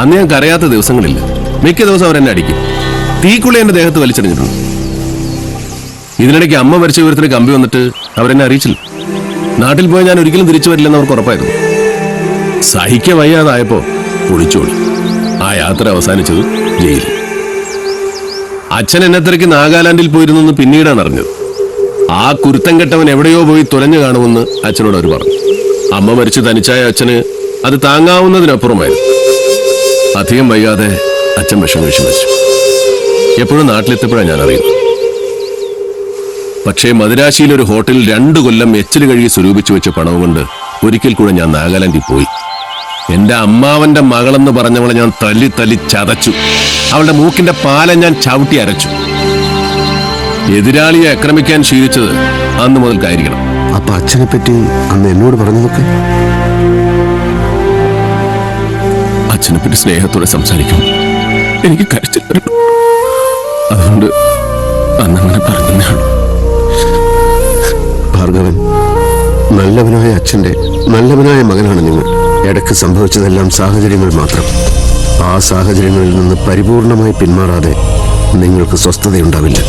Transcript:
അന്ന് ഞാൻ കരയാത്ത ദിവസങ്ങളില്ല. മിക്ക ദിവസം അവരെന്നെ അടിക്കും. തീക്കുള്ളി എന്റെ ദേഹത്ത് വലിച്ചെറിഞ്ഞിട്ടുണ്ട്. ഇതിനിടയ്ക്ക് അമ്മ മരിച്ച വിവരത്തിന് കമ്പി വന്നിട്ട് അവരെന്നെ അറിയിച്ചില്ല. നാട്ടിൽ പോയി ഞാൻ ഒരിക്കലും തിരിച്ചു വരില്ലെന്ന് അവർക്ക് ഉറപ്പായിരുന്നു. സഹിക്ക വയ്യാതായപ്പോ ഒളിച്ചോടി. ആ യാത്ര അവസാനിച്ചത് ജയിലിൽ. അച്ഛൻ എന്നെ തിരക്കി നാഗാലാൻഡിൽ പോയിരുന്നെന്ന് പിന്നീടാണ് അറിഞ്ഞത്. ആ കുരുത്തം കെട്ടവൻ എവിടെയോ പോയി തുലഞ്ഞു കാണുമെന്ന് അച്ഛനോട് അവർ പറഞ്ഞു. അമ്മ മരിച്ച് തനിച്ചായ അച്ഛന് അത് താങ്ങാവുന്നതിനപ്പുറമായിരുന്നു. അധികം വൈകാതെ അച്ഛൻ വിഷം കഴിച്ച് മരിച്ചു. എപ്പോഴും നാട്ടിലെത്തിയപ്പോഴാണ് ഞാൻ അറിയുന്നത്. പക്ഷേ മദിരാശിയിലെ ഒരു ഹോട്ടലിൽ 2 കൊല്ലം എച്ചിൽ കഴുകി സ്വരൂപിച്ചു വെച്ച പണവും കൊണ്ട് ഒരിക്കൽ കൂടെ ഞാൻ നാഗാലാൻഡിൽ പോയി. എന്റെ അമ്മാവന്റെ മകളെന്ന് പറഞ്ഞവളെ ഞാൻ തല്ലി തല്ലി ചതച്ചു. അവളുടെ മൂക്കിന്റെ പാലം ഞാൻ ചവിട്ടി അരച്ചു. എതിരാളിയെ ആക്രമിക്കാൻ ശീലിച്ചത് അന്ന് മുതൽക്കായിരിക്കണം. അപ്പൊ അച്ഛനെ പറ്റി അന്ന് എന്നോട് പറഞ്ഞതൊക്കെ? അച്ഛനെ പറ്റി സ്നേഹത്തോടെ സംസാരിക്കും എനിക്ക് കരച്ചിൽ വരും. അതുകൊണ്ട് അന്നങ്ങനെ പറഞ്ഞാണ്. ഭാർഗവൻ, നല്ലവനായ അച്ഛന്റെ നല്ലവനായ മകനാണ് നിങ്ങൾ. ഇടയ്ക്ക് സംഭവിച്ചതെല്ലാം സാഹചര്യങ്ങൾ മാത്രം. ആ സാഹചര്യങ്ങളിൽ നിന്ന് പരിപൂർണമായി പിന്മാറാതെ നിങ്ങൾക്ക് സ്വസ്ഥതയുണ്ടാവില്ല.